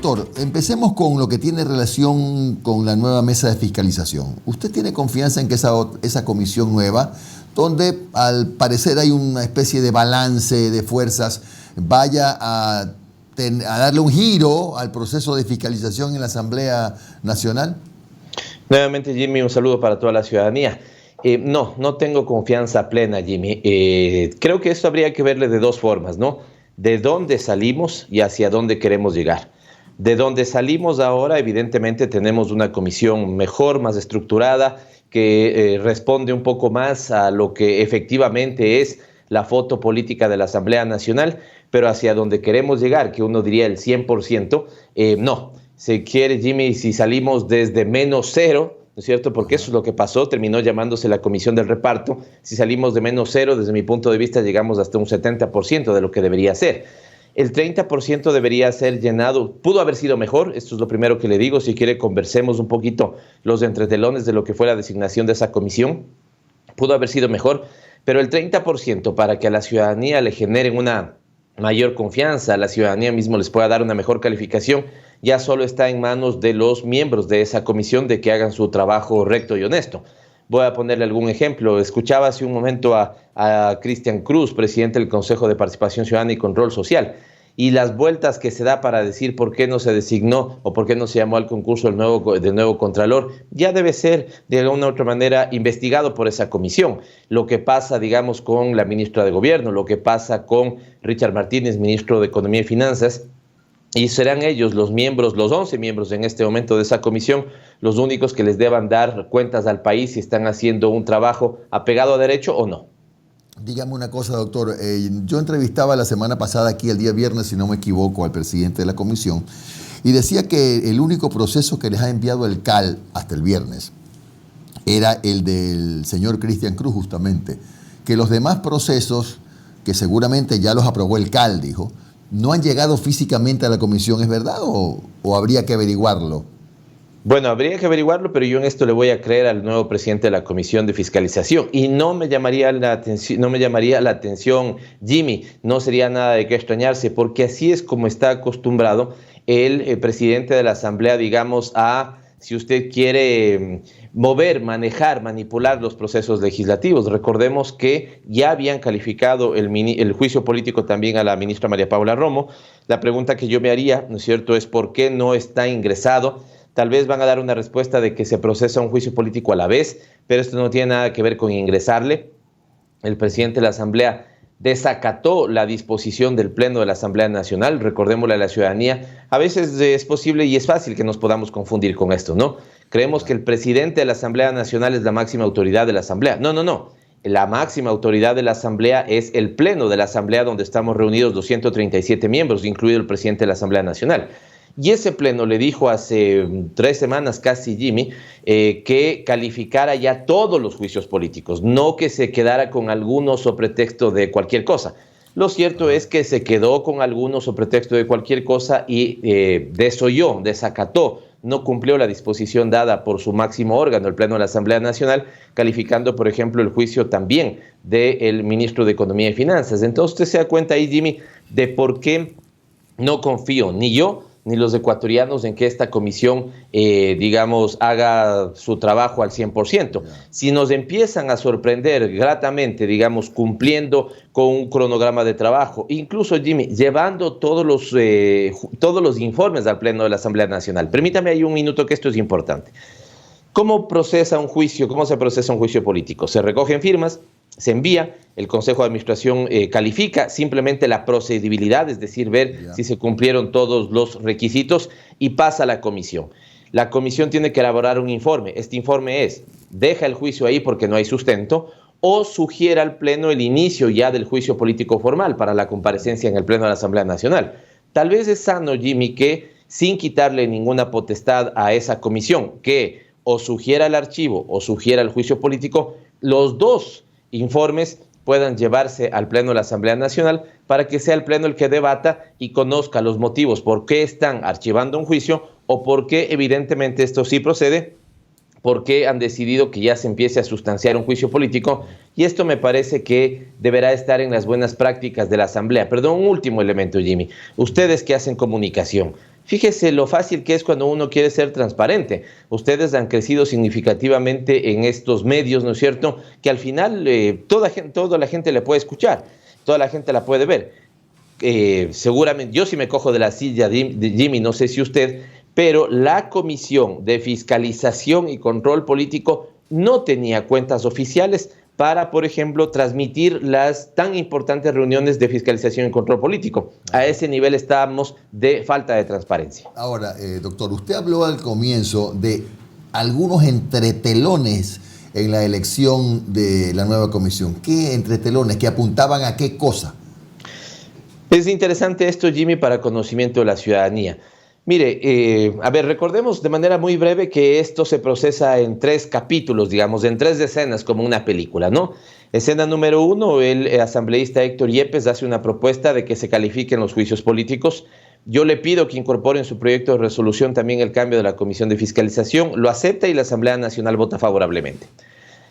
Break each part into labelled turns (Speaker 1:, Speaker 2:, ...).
Speaker 1: Doctor, empecemos con lo que tiene relación con la nueva mesa de fiscalización. ¿Usted tiene confianza en que esa comisión nueva, donde al parecer hay una especie de balance de fuerzas, vaya a darle un giro al proceso de fiscalización en la Asamblea Nacional?
Speaker 2: Nuevamente, Jimmy, un saludo para toda la ciudadanía. No tengo confianza plena, Jimmy. Creo que esto habría que verle de dos formas, ¿no? De dónde salimos y hacia dónde queremos llegar. De dónde salimos ahora, evidentemente, tenemos una comisión mejor, más estructurada, que responde un poco más a lo que efectivamente es la foto política de la Asamblea Nacional, pero hacia donde queremos llegar, que uno diría el 100%, no. Se quiere, Jimmy, si salimos desde menos cero, ¿no es cierto? Porque eso es lo que pasó, terminó llamándose la Comisión del Reparto. Si salimos de menos cero, desde mi punto de vista, llegamos hasta un 70% de lo que debería ser. El 30% debería ser llenado, pudo haber sido mejor, esto es lo primero que le digo. Si quiere, conversemos un poquito los entretelones de lo que fue la designación de esa comisión. Pudo haber sido mejor, pero el 30% para que a la ciudadanía le generen una mayor confianza, a la ciudadanía mismo les pueda dar una mejor calificación, ya solo está en manos de los miembros de esa comisión de que hagan su trabajo recto y honesto. Voy a ponerle algún ejemplo. Escuchaba hace un momento a Cristian Cruz, presidente del Consejo de Participación Ciudadana y Control Social, y las vueltas que se da para decir por qué no se designó o por qué no se llamó al concurso del nuevo Contralor, ya debe ser de alguna u otra manera investigado por esa comisión. Lo que pasa, digamos, con la ministra de Gobierno, lo que pasa con Richard Martínez, ministro de Economía y Finanzas, y serán ellos los miembros, los 11 miembros en este momento de esa comisión, los únicos que les deban dar cuentas al país si están haciendo un trabajo apegado a derecho o no.
Speaker 1: Dígame una cosa, doctor. Yo entrevistaba la semana pasada aquí, el día viernes, si no me equivoco, al presidente de la comisión, y decía que el único proceso que les ha enviado el CAL hasta el viernes era el del señor Cristian Cruz, justamente. Que los demás procesos, que seguramente ya los aprobó el CAL, dijo, no han llegado físicamente a la comisión. ¿Es verdad o habría que averiguarlo?
Speaker 2: Bueno, habría que averiguarlo, pero yo en esto le voy a creer al nuevo presidente de la Comisión de Fiscalización. Y no me llamaría la atención, Jimmy, no sería nada de qué extrañarse, porque así es como está acostumbrado el presidente de la Asamblea, digamos, a, si usted quiere, mover, manejar, manipular los procesos legislativos. Recordemos que ya habían calificado el juicio político también a la ministra María Paula Romo. La pregunta que yo me haría, ¿no es cierto?, es ¿por qué no está ingresado? Tal vez van a dar una respuesta de que se procesa un juicio político a la vez, pero esto no tiene nada que ver con ingresarle. El presidente de la Asamblea desacató la disposición del Pleno de la Asamblea Nacional. Recordémosle a la ciudadanía, a veces es posible y es fácil que nos podamos confundir con esto, ¿no? Creemos que el presidente de la Asamblea Nacional es la máxima autoridad de la Asamblea. No. La máxima autoridad de la Asamblea es el Pleno de la Asamblea, donde estamos reunidos 237 miembros, incluido el presidente de la Asamblea Nacional. Y ese pleno le dijo hace 3 semanas casi, Jimmy, que calificara ya todos los juicios políticos, no que se quedara con algunos o pretexto de cualquier cosa. Lo cierto es que se quedó con algunos o pretexto de cualquier cosa y desoyó, desacató, no cumplió la disposición dada por su máximo órgano, el Pleno de la Asamblea Nacional, calificando, por ejemplo, el juicio también del ministro de Economía y Finanzas. Entonces usted se da cuenta ahí, Jimmy, de por qué no confío ni yo ni los ecuatorianos en que esta comisión, digamos, haga su trabajo al 100%. Si nos empiezan a sorprender gratamente, digamos, cumpliendo con un cronograma de trabajo, incluso, Jimmy, llevando todos los informes al Pleno de la Asamblea Nacional. Permítame ahí un minuto que esto es importante. ¿Cómo procesa un juicio? ¿Cómo se procesa un juicio político? Se recogen firmas, se envía, el Consejo de Administración califica simplemente la procedibilidad, es decir, ver si se cumplieron todos los requisitos y pasa a la comisión. La comisión tiene que elaborar un informe. Este informe es, deja el juicio ahí porque no hay sustento o sugiere al Pleno el inicio ya del juicio político formal para la comparecencia en el Pleno de la Asamblea Nacional. Tal vez es sano, Jimmy, que sin quitarle ninguna potestad a esa comisión, que o sugiera el archivo o sugiera el juicio político, los dos informes puedan llevarse al Pleno de la Asamblea Nacional para que sea el Pleno el que debata y conozca los motivos por qué están archivando un juicio o por qué evidentemente esto sí procede, por qué han decidido que ya se empiece a sustanciar un juicio político, y esto me parece que deberá estar en las buenas prácticas de la Asamblea. Perdón, un último elemento, Jimmy. Ustedes que hacen comunicación, Fíjese lo fácil que es cuando uno quiere ser transparente. Ustedes han crecido significativamente en estos medios, ¿no es cierto? Que al final toda la gente le puede escuchar, toda la gente la puede ver. Seguramente, yo sí me cojo de la silla de Jimmy, no sé si usted, pero la Comisión de Fiscalización y Control Político no tenía cuentas oficiales para, por ejemplo, transmitir las tan importantes reuniones de fiscalización y control político. A ese nivel estábamos de falta de transparencia.
Speaker 1: Ahora, doctor, usted habló al comienzo de algunos entretelones en la elección de la nueva comisión. ¿Qué entretelones? ¿Que apuntaban a qué cosa?
Speaker 2: Es interesante esto, Jimmy, para conocimiento de la ciudadanía. Mire, recordemos de manera muy breve que esto se procesa en 3 capítulos, digamos, en 3 escenas, como una película, ¿no? Escena número 1, el asambleísta Héctor Yepes hace una propuesta de que se califiquen los juicios políticos. Yo le pido que incorpore en su proyecto de resolución también el cambio de la Comisión de Fiscalización. Lo acepta y la Asamblea Nacional vota favorablemente.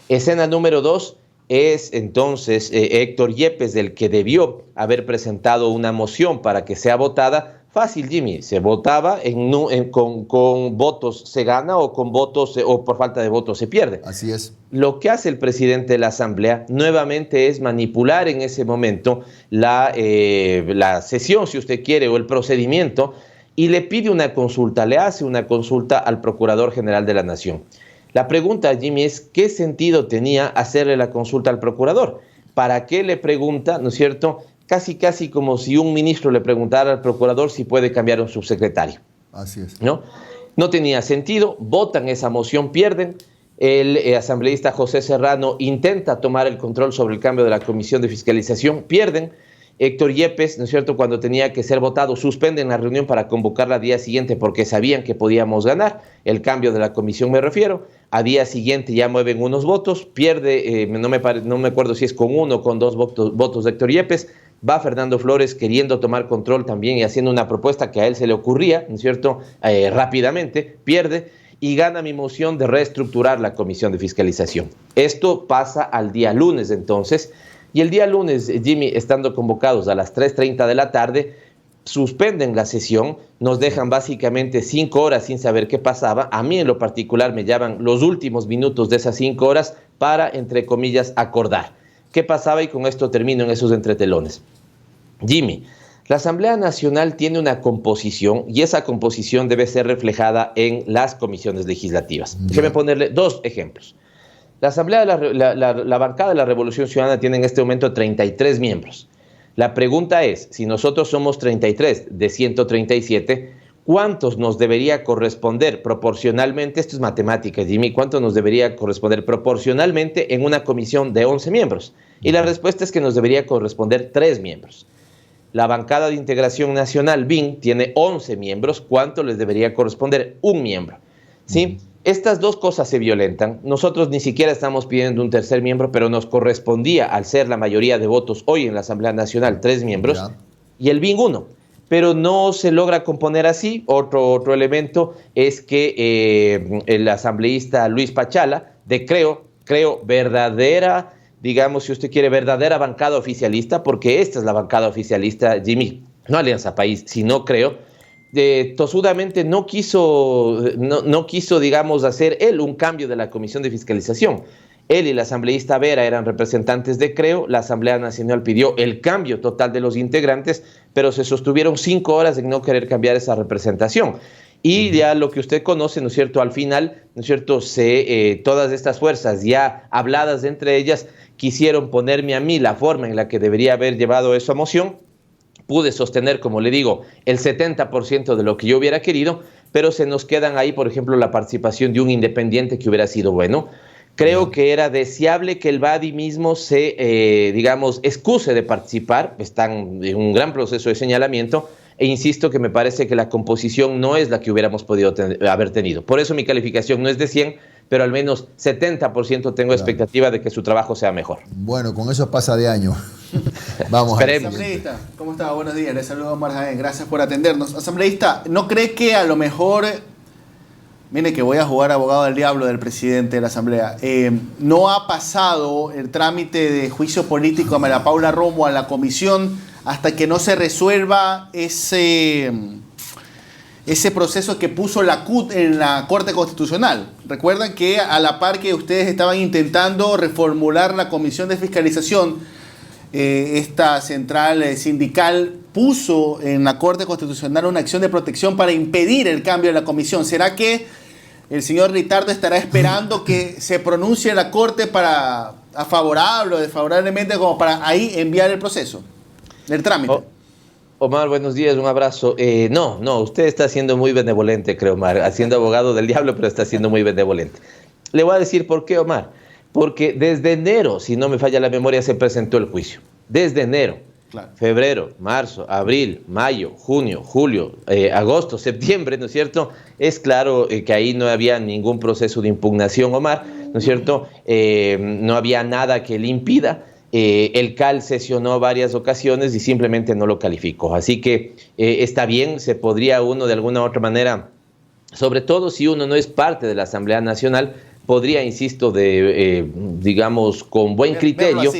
Speaker 2: Escena número 2 es entonces Héctor Yepes el que debió haber presentado una moción para que sea votada. Fácil, Jimmy, se votaba con votos se gana o con votos o por falta de votos se pierde.
Speaker 1: Así es.
Speaker 2: Lo que hace el presidente de la Asamblea nuevamente es manipular en ese momento la sesión, si usted quiere, o el procedimiento, y le pide una consulta, le hace una consulta al Procurador General de la Nación. La pregunta, Jimmy, es ¿qué sentido tenía hacerle la consulta al Procurador? ¿Para qué le pregunta, no es cierto? Casi como si un ministro le preguntara al procurador si puede cambiar a un subsecretario.
Speaker 1: Así es.
Speaker 2: No tenía sentido, votan esa moción, pierden. El asambleísta José Serrano intenta tomar el control sobre el cambio de la Comisión de Fiscalización, pierden. Héctor Yepes, ¿no es cierto?, cuando tenía que ser votado, suspenden la reunión para convocarla al día siguiente porque sabían que podíamos ganar, el cambio de la comisión me refiero. A día siguiente ya mueven unos votos, pierde, no me acuerdo si es con 1 o con 2 votos de Héctor Yepes. Va Fernando Flores queriendo tomar control también y haciendo una propuesta que a él se le ocurría, ¿no es cierto?, rápidamente, pierde y gana mi moción de reestructurar la Comisión de Fiscalización. Esto pasa al día lunes entonces, y el día lunes, Jimmy, estando convocados a las 3:30 de la tarde, suspenden la sesión, nos dejan básicamente 5 horas sin saber qué pasaba. A mí en lo particular me llaman los últimos minutos de esas 5 horas para, entre comillas, acordar qué pasaba, y con esto termino en esos entretelones. Jimmy, la Asamblea Nacional tiene una composición y esa composición debe ser reflejada en las comisiones legislativas. Déjeme ponerle 2 ejemplos. La Asamblea, la bancada de la Revolución Ciudadana tiene en este momento 33 miembros. La pregunta es, si nosotros somos 33 de 137, ¿cuántos nos debería corresponder proporcionalmente? Esto es matemática, Jimmy. ¿Cuánto nos debería corresponder proporcionalmente en una comisión de 11 miembros? Y la respuesta es que nos debería corresponder 3 miembros. La bancada de Integración Nacional, BIN, tiene 11 miembros. ¿Cuánto les debería corresponder? 1 miembro. ¿Sí? Estas 2 cosas se violentan. Nosotros ni siquiera estamos pidiendo un tercer miembro, pero nos correspondía, al ser la mayoría de votos hoy en la Asamblea Nacional, 3 miembros, y el BIN 1. Pero no se logra componer así. Otro elemento es que el asambleísta Luis Pachala, de creo verdadera, digamos, si usted quiere, verdadera bancada oficialista, porque esta es la bancada oficialista, Jimmy, no Alianza País, sino creo, tosudamente no quiso, digamos, hacer él un cambio de la Comisión de Fiscalización. Él y la asambleísta Vera eran representantes de Creo, la Asamblea Nacional pidió el cambio total de los integrantes, pero se sostuvieron 5 horas en no querer cambiar esa representación. Y ya lo que usted conoce, ¿no es cierto?, al final, ¿no es cierto?, todas estas fuerzas ya habladas entre ellas quisieron ponerme a mí la forma en la que debería haber llevado esa moción. Pude sostener, como le digo, el 70% de lo que yo hubiera querido, pero se nos quedan ahí, por ejemplo, la participación de un independiente que hubiera sido bueno. Creo que era deseable que el BADI mismo se, excuse de participar. Están en un gran proceso de señalamiento e insisto que me parece que la composición no es la que hubiéramos podido haber tenido. Por eso mi calificación no es de 100, pero al menos 70% tengo expectativa de que su trabajo sea mejor.
Speaker 1: Bueno, con eso pasa de año. Vamos a ver.
Speaker 3: Asambleísta, ¿cómo está? Buenos días, les saludo a Omar Jaén, gracias por atendernos. Asambleísta, ¿no cree que a lo mejor, mire que voy a jugar abogado del diablo del presidente de la Asamblea, no ha pasado el trámite de juicio político a María Paula Romo a la comisión hasta que no se resuelva ese ese proceso que puso la CUT en la Corte Constitucional. Recuerdan que a la par que ustedes estaban intentando reformular la Comisión de Fiscalización, esta central sindical puso en la Corte Constitucional una acción de protección para impedir el cambio de la comisión. ¿Será que el señor Ritardo estará esperando que se pronuncie la Corte para a favorable o desfavorablemente como para ahí enviar el proceso, el trámite?
Speaker 2: Omar, buenos días, un abrazo. No, usted está siendo muy benevolente, creo, Omar, haciendo abogado del diablo, pero está siendo muy benevolente. Le voy a decir por qué, Omar. Porque desde enero, si no me falla la memoria, se presentó el juicio. Desde enero, claro. Febrero, marzo, abril, mayo, junio, julio, agosto, septiembre, ¿no es cierto? Es claro que ahí no había ningún proceso de impugnación, Omar, ¿no es cierto? No había nada que le impida. El CAL sesionó varias ocasiones y simplemente no lo calificó. Así que está bien, se podría uno de alguna u otra manera, sobre todo si uno no es parte de la Asamblea Nacional, podría, insisto, digamos, con buen criterio,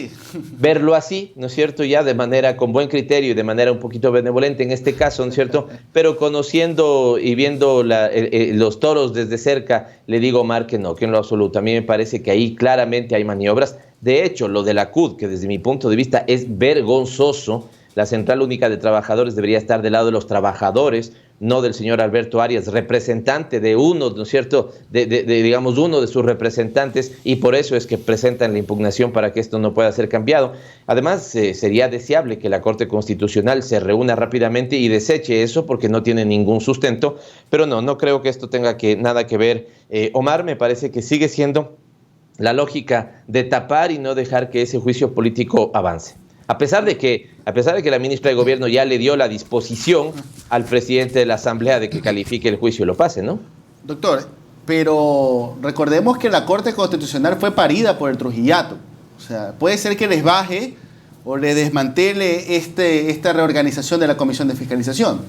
Speaker 2: verlo así, ¿no es cierto? Ya de manera, con buen criterio y de manera un poquito benevolente en este caso, ¿no es cierto? Pero conociendo y viendo los toros desde cerca, le digo, Omar, que no, que en lo absoluto. A mí me parece que ahí claramente hay maniobras. De hecho, lo de la CUT, que desde mi punto de vista es vergonzoso, la Central Única de Trabajadores debería estar del lado de los trabajadores, no del señor Alberto Arias, representante de uno, ¿no es cierto?, digamos, uno de sus representantes, y por eso es que presentan la impugnación para que esto no pueda ser cambiado. Además, sería deseable que la Corte Constitucional se reúna rápidamente y deseche eso porque no tiene ningún sustento, pero no creo que esto tenga nada que ver. Omar, me parece que sigue siendo la lógica de tapar y no dejar que ese juicio político avance. A pesar de que la ministra de Gobierno ya le dio la disposición al presidente de la Asamblea de que califique el juicio y lo pase, ¿no?
Speaker 3: Doctor, pero recordemos que la Corte Constitucional fue parida por el Trujillato. O sea, puede ser que les baje o le desmantele esta reorganización de la Comisión de Fiscalización.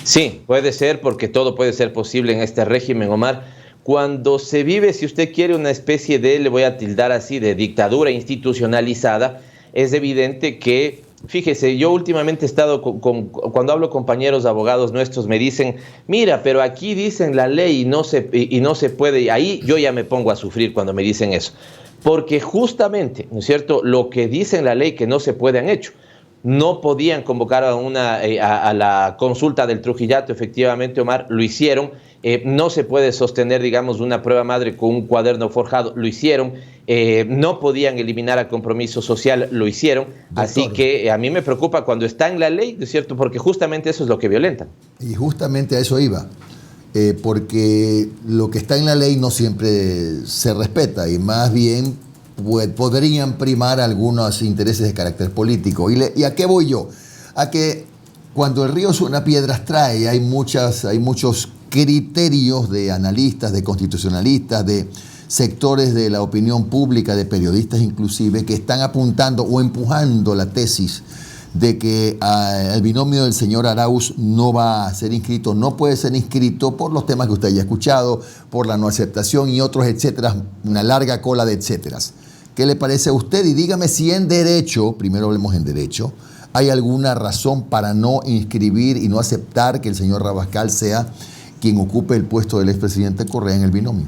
Speaker 2: Sí, puede ser, porque todo puede ser posible en este régimen, Omar. Cuando se vive, si usted quiere, una especie de, le voy a tildar así, de dictadura institucionalizada, es evidente que, fíjese, yo últimamente he estado, cuando hablo con compañeros abogados nuestros, me dicen, mira, pero aquí dicen la ley y no se puede, y ahí yo ya me pongo a sufrir cuando me dicen eso, porque justamente, ¿no es cierto?, lo que dicen la ley que no se puede han hecho. No podían convocar a la consulta del Trujillato, efectivamente, Omar, lo hicieron. No se puede sostener, digamos, una prueba madre con un cuaderno forjado, lo hicieron. No podían eliminar a Compromiso Social, lo hicieron. Doctor, así que a mí me preocupa cuando está en la ley, ¿no es cierto? Porque justamente eso es lo que violentan.
Speaker 1: Y justamente a eso iba. Porque lo que está en la ley no siempre se respeta y más bien podrían primar algunos intereses de carácter político. ¿Y a qué voy yo? A que cuando el río suena piedras trae, hay muchos criterios de analistas, de constitucionalistas, de sectores de la opinión pública, de periodistas inclusive, que están apuntando o empujando la tesis de que el binomio del señor Arauz no va a ser inscrito, no puede ser inscrito por los temas que usted haya escuchado, por la no aceptación y otros etcétera, una larga cola de etcéteras. ¿Qué le parece a usted? Y dígame si en derecho, primero hablemos en derecho, ¿hay alguna razón para no inscribir y no aceptar que el señor Rabascal sea quien ocupe el puesto del expresidente Correa en el binomio?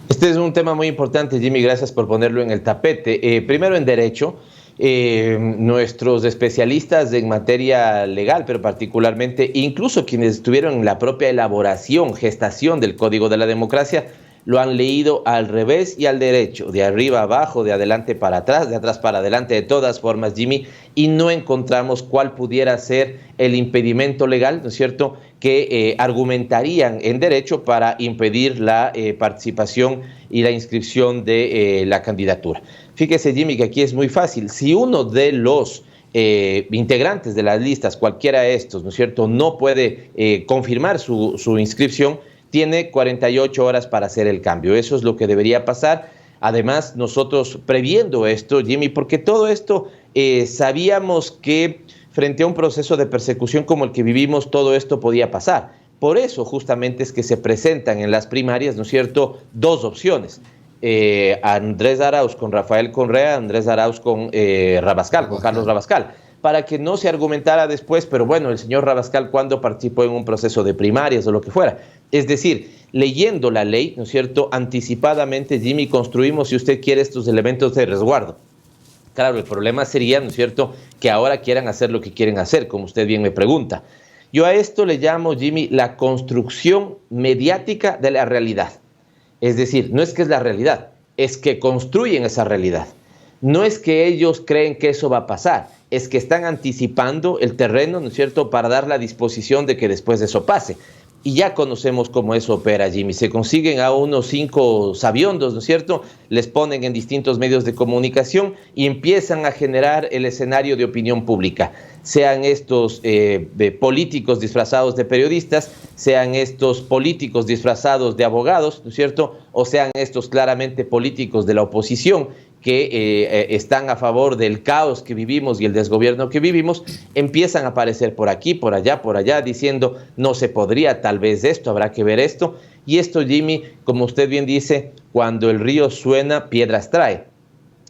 Speaker 2: Este es un tema muy importante, Jimmy, gracias por ponerlo en el tapete. Primero en derecho, nuestros especialistas en materia legal, pero particularmente incluso quienes estuvieron en la propia elaboración, gestación del Código de la Democracia, lo han leído al revés y al derecho, de arriba abajo, de adelante para atrás, de atrás para adelante, de todas formas, Jimmy, y no encontramos cuál pudiera ser el impedimento legal, ¿no es cierto?, que argumentarían en derecho para impedir la participación y la inscripción de la candidatura. Fíjese, Jimmy, que aquí es muy fácil. Si uno de los integrantes de las listas, cualquiera de estos, ¿no es cierto?, no puede confirmar su inscripción, tiene 48 horas para hacer el cambio. Eso es lo que debería pasar. Además, nosotros previendo esto, Jimmy, porque todo esto sabíamos que frente a un proceso de persecución como el que vivimos, todo esto podía pasar. Por eso justamente es que se presentan en las primarias, ¿no es cierto?, dos opciones. Andrés Arauz con Rafael Correa, Andrés Arauz con Rabascal, con Carlos Rabascal. para que no se argumentara después, pero bueno, el señor Rabascal cuando participó en un proceso de primarias o lo que fuera. Es decir, leyendo la ley, ¿no es cierto?, anticipadamente, Jimmy, construimos, si usted quiere, estos elementos de resguardo. Claro, el problema sería, ¿no es cierto?, que ahora quieran hacer lo que quieren hacer, como usted bien me pregunta. Yo a esto le llamo, Jimmy, la construcción mediática de la realidad. Es decir, no es que es la realidad, es que construyen esa realidad. No es que ellos creen que eso va a pasar, es que están anticipando el terreno, ¿no es cierto?, para dar la disposición de que después de eso pase. Y ya conocemos cómo eso opera, Jimmy. Se consiguen a unos 5 sabiondos, ¿no es cierto?, les ponen en distintos medios de comunicación y empiezan a generar el escenario de opinión pública. Sean estos políticos disfrazados de periodistas, sean estos políticos disfrazados de abogados, ¿no es cierto?, o sean estos claramente políticos de la oposición que están a favor del caos que vivimos y el desgobierno que vivimos, empiezan a aparecer por aquí, por allá, diciendo no se podría, tal vez esto, habrá que ver esto. Y esto, Jimmy, como usted bien dice, cuando el río suena, piedras trae.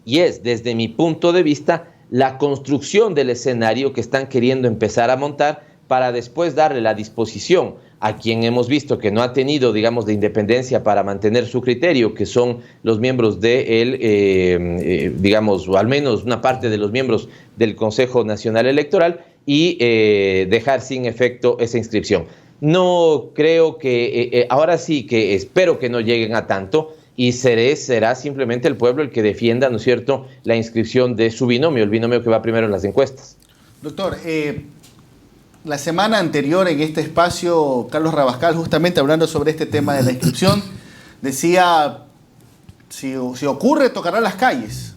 Speaker 2: Y es, desde mi punto de vista, la construcción del escenario que están queriendo empezar a montar para después darle la disposición a quien hemos visto que no ha tenido, digamos, de independencia para mantener su criterio, que son los miembros de él, digamos, o al menos una parte de los miembros del Consejo Nacional Electoral, y dejar sin efecto esa inscripción. No creo que, ahora sí que espero que no lleguen a tanto, y será simplemente el pueblo el que defienda, ¿no es cierto?, la inscripción de su binomio, el binomio que va primero en las encuestas.
Speaker 3: Doctor, la semana anterior en este espacio, Carlos Rabascal, justamente hablando sobre este tema de la inscripción, decía, si ocurre, tocará las calles,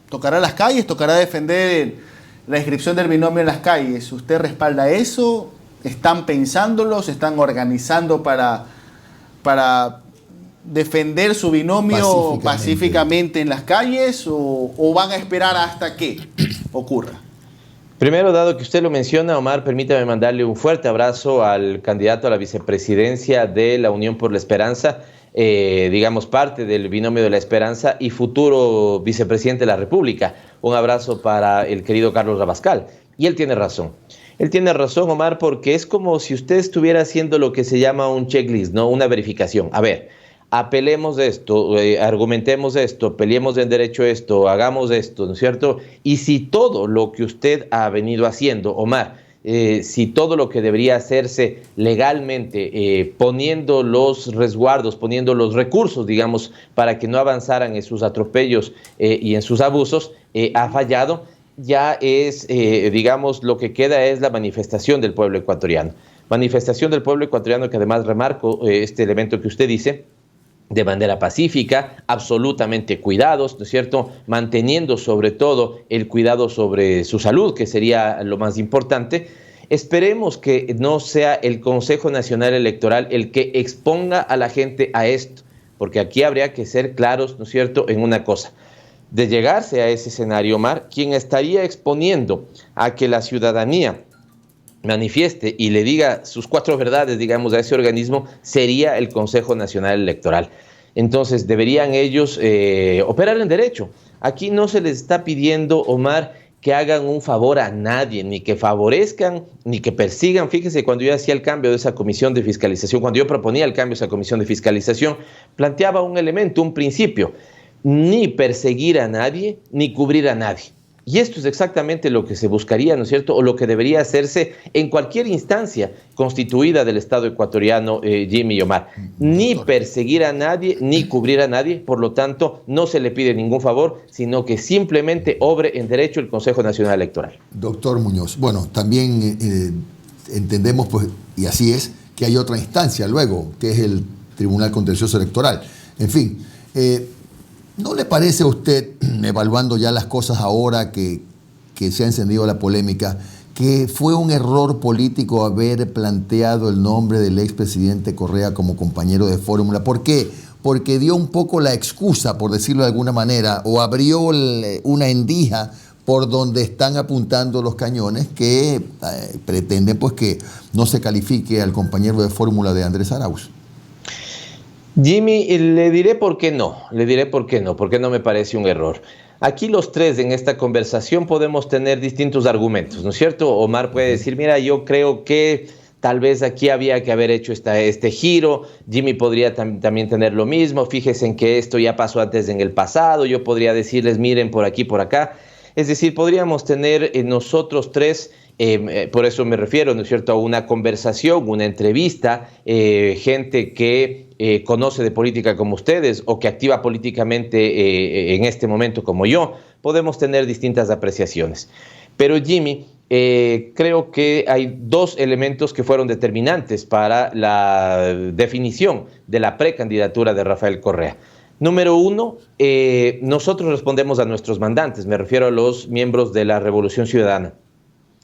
Speaker 3: tocará defender la inscripción del binomio en las calles. ¿Usted respalda eso? ¿Están pensándolo? ¿Se están organizando para defender su binomio pacíficamente en las calles? ¿O van a esperar hasta que ocurra?
Speaker 2: Primero, dado que usted lo menciona, Omar, permítame mandarle un fuerte abrazo al candidato a la vicepresidencia de la Unión por la Esperanza, digamos parte del binomio de la esperanza y futuro vicepresidente de la República. Un abrazo para el querido Carlos Rabascal. Y él tiene razón. Él tiene razón, Omar, porque es como si usted estuviera haciendo lo que se llama un checklist, ¿no? Una verificación. A ver, apelemos de esto, argumentemos esto, peleemos en derecho esto, hagamos esto, ¿no es cierto? Y si todo lo que usted ha venido haciendo, Omar, si todo lo que debería hacerse legalmente, poniendo los resguardos, poniendo los recursos, digamos, para que no avanzaran en sus atropellos y en sus abusos, ha fallado, ya es, digamos, lo que queda es la manifestación del pueblo ecuatoriano. Manifestación del pueblo ecuatoriano que además remarco este elemento que usted dice, de manera pacífica, absolutamente cuidados, ¿no es cierto?, manteniendo sobre todo el cuidado sobre su salud, que sería lo más importante. Esperemos que no sea el Consejo Nacional Electoral el que exponga a la gente a esto, porque aquí habría que ser claros, ¿no es cierto?, en una cosa. De llegarse a ese escenario, Omar, quien estaría exponiendo a que la ciudadanía manifieste y le diga sus 4 verdades, digamos, a ese organismo, sería el Consejo Nacional Electoral. Entonces, deberían ellos operar en derecho. Aquí no se les está pidiendo, Omar, que hagan un favor a nadie, ni que favorezcan, ni que persigan. Fíjese, cuando yo hacía el cambio de esa comisión de fiscalización, cuando yo proponía el cambio de esa comisión de fiscalización, planteaba un elemento, un principio: ni perseguir a nadie, ni cubrir a nadie. Y esto es exactamente lo que se buscaría, ¿no es cierto?, o lo que debería hacerse en cualquier instancia constituida del Estado ecuatoriano, Jimmy y Omar. Ni perseguir a nadie, ni cubrir a nadie, por lo tanto, no se le pide ningún favor, sino que simplemente obre en derecho el Consejo Nacional Electoral.
Speaker 1: Doctor Muñoz, bueno, también entendemos, pues, y así es, que hay otra instancia luego, que es el Tribunal Contencioso Electoral. En fin, ¿no le parece a usted, evaluando ya las cosas ahora que se ha encendido la polémica, que fue un error político haber planteado el nombre del expresidente Correa como compañero de fórmula? ¿Por qué? Porque dio un poco la excusa, por decirlo de alguna manera, o abrió una endija por donde están apuntando los cañones que pretenden, pues, que no se califique al compañero de fórmula de Andrés Arauz.
Speaker 2: Jimmy, le diré por qué no, porque no me parece un error. Aquí los tres en esta conversación podemos tener distintos argumentos, ¿no es cierto? Omar puede decir, mira, yo creo que tal vez aquí había que haber hecho este giro. Jimmy podría también tener lo mismo. Fíjense en que esto ya pasó antes en el pasado. Yo podría decirles, miren, por aquí, por acá. Es decir, podríamos tener nosotros tres, por eso me refiero, ¿no es cierto?, a una conversación, una entrevista, gente que conoce de política como ustedes o que activa políticamente en este momento como yo. Podemos tener distintas apreciaciones. Pero Jimmy, creo que hay dos elementos que fueron determinantes para la definición de la precandidatura de Rafael Correa. Número uno, nosotros respondemos a nuestros mandantes, me refiero a los miembros de la Revolución Ciudadana,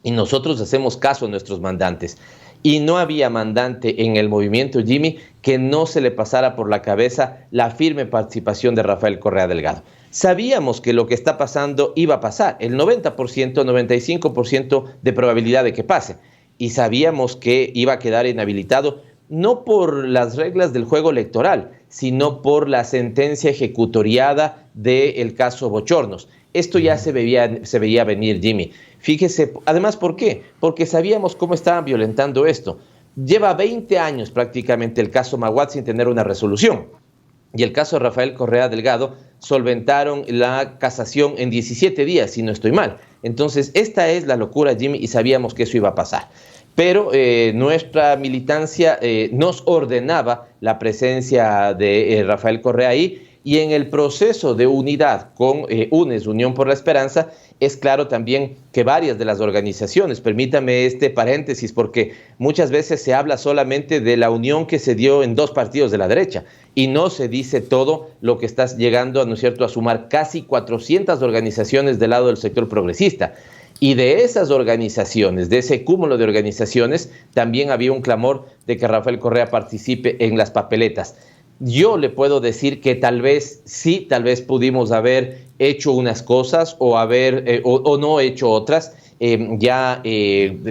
Speaker 2: y nosotros hacemos caso a nuestros mandantes. Y no había mandante en el movimiento, Jimmy, que no se le pasara por la cabeza la firme participación de Rafael Correa Delgado. Sabíamos que lo que está pasando iba a pasar, el 90%, 95% de probabilidad de que pase. Y sabíamos que iba a quedar inhabilitado, no por las reglas del juego electoral, sino por la sentencia ejecutoriada del caso Bochornos. Esto ya se veía venir, Jimmy. Fíjese, además, ¿por qué? Porque sabíamos cómo estaban violentando esto. Lleva 20 años prácticamente el caso Maguad sin tener una resolución. Y el caso de Rafael Correa Delgado solventaron la casación en 17 días, si no estoy mal. Entonces, esta es la locura, Jimmy, y sabíamos que eso iba a pasar. Pero nuestra militancia nos ordenaba la presencia de Rafael Correa ahí, y en el proceso de unidad con UNES, Unión por la Esperanza, es claro también que varias de las organizaciones, permítame este paréntesis, porque muchas veces se habla solamente de la unión que se dio en dos partidos de la derecha, y no se dice todo lo que está llegando, ¿no es cierto?, a sumar casi 400 organizaciones del lado del sector progresista. Y de esas organizaciones, de ese cúmulo de organizaciones, también había un clamor de que Rafael Correa participe en las papeletas. Yo le puedo decir que tal vez sí, tal vez pudimos haber hecho unas cosas o no hecho otras,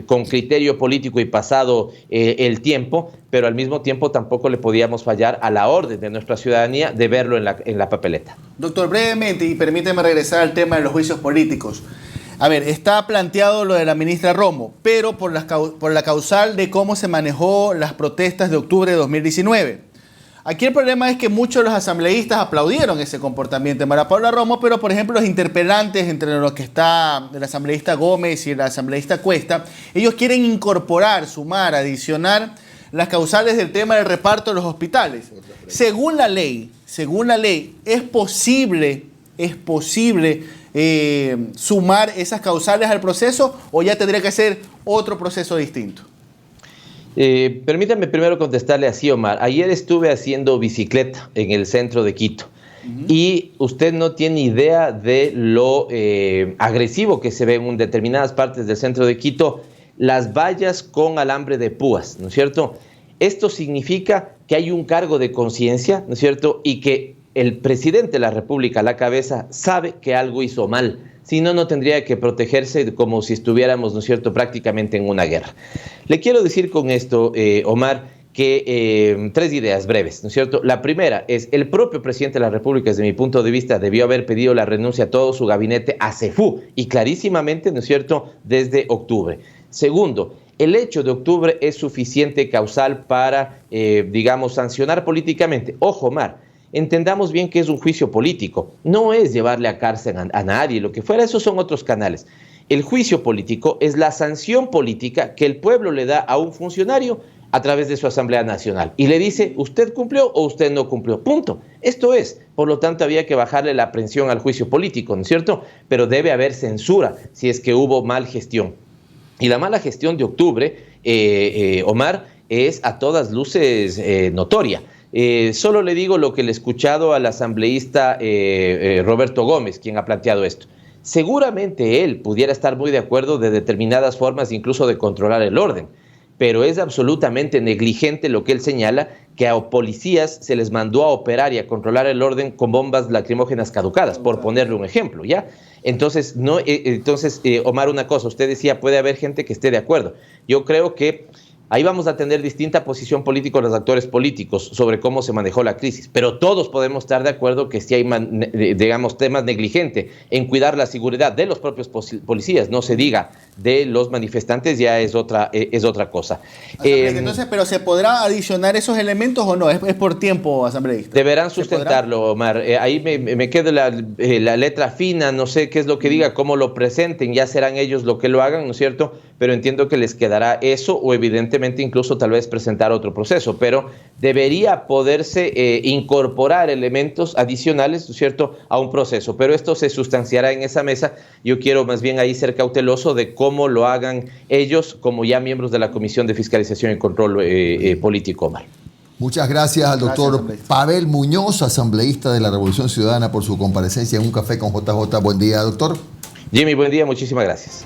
Speaker 2: con criterio político y pasado el tiempo, pero al mismo tiempo tampoco le podíamos fallar a la orden de nuestra ciudadanía de verlo en la papeleta.
Speaker 3: Doctor, brevemente, y permíteme regresar al tema de los juicios políticos. A ver, está planteado lo de la ministra Romo, pero por la causal de cómo se manejó las protestas de octubre de 2019. Aquí el problema es que muchos de los asambleístas aplaudieron ese comportamiento de María Paula Romo, pero por ejemplo los interpelantes, entre los que está el asambleísta Gómez y el asambleísta Cuesta, ellos quieren incorporar, sumar, adicionar las causales del tema del reparto de los hospitales. Según la ley, es posible sumar esas causales al proceso, o ya tendría que ser otro proceso distinto.
Speaker 2: Permítame primero contestarle así, Omar. Ayer estuve haciendo bicicleta en el centro de Quito y usted no tiene idea de lo agresivo que se ve en determinadas partes del centro de Quito, las vallas con alambre de púas, ¿no es cierto? Esto significa que hay un cargo de conciencia, ¿no es cierto? Y que el presidente de la República a la cabeza sabe que algo hizo mal. Si no, no tendría que protegerse como si estuviéramos, ¿no es cierto?, prácticamente en una guerra. Le quiero decir con esto, Omar, que tres ideas breves, ¿no es cierto? La primera es, el propio presidente de la República, desde mi punto de vista, debió haber pedido la renuncia a todo su gabinete a CEFU, y clarísimamente, ¿no es cierto?, desde octubre. Segundo, el hecho de octubre es suficiente causal para, digamos, sancionar políticamente. Ojo, Omar, entendamos bien que es un juicio político, no es llevarle a cárcel a nadie, lo que fuera, esos son otros canales. El juicio político es la sanción política que el pueblo le da a un funcionario a través de su Asamblea Nacional y le dice, usted cumplió o usted no cumplió, punto. Esto es, por lo tanto había que bajarle la aprehensión al juicio político, ¿no es cierto? Pero debe haber censura si es que hubo mal gestión. Y la mala gestión de octubre, Omar, es a todas luces notoria. Solo le digo lo que le he escuchado al asambleísta Roberto Gómez, quien ha planteado esto. Seguramente él pudiera estar muy de acuerdo de determinadas formas, incluso de controlar el orden, pero es absolutamente negligente lo que él señala, que a policías se les mandó a operar y a controlar el orden con bombas lacrimógenas caducadas, por ponerle un ejemplo, ¿ya? Entonces, Omar, una cosa, usted decía, puede haber gente que esté de acuerdo. Yo creo que Ahí vamos a tener distinta posición política los actores políticos sobre cómo se manejó la crisis, pero todos podemos estar de acuerdo que si hay, digamos, temas negligentes en cuidar la seguridad de los propios policías, no se diga de los manifestantes, ya es otra cosa.
Speaker 3: Entonces, ¿pero se podrá adicionar esos elementos o no? ¿Es por tiempo, asambleísta?
Speaker 2: Deberán sustentarlo, Omar. Ahí me queda la letra fina, no sé qué es lo que diga, cómo lo presenten, ya serán ellos lo que lo hagan, ¿no es cierto? Pero entiendo que les quedará eso o evidentemente incluso tal vez presentar otro proceso, pero debería poderse incorporar elementos adicionales, ¿no es cierto?, a un proceso, pero esto se sustanciará en esa mesa. Yo quiero más bien ahí ser cauteloso de cómo lo hagan ellos como ya miembros de la Comisión de Fiscalización y Control Político, Omar.
Speaker 1: Muchas gracias al doctor Pavel Muñoz, asambleísta de la Revolución Ciudadana, por su comparecencia en Un Café con JJ. Buen día, doctor.
Speaker 2: Jimmy, buen día, muchísimas gracias.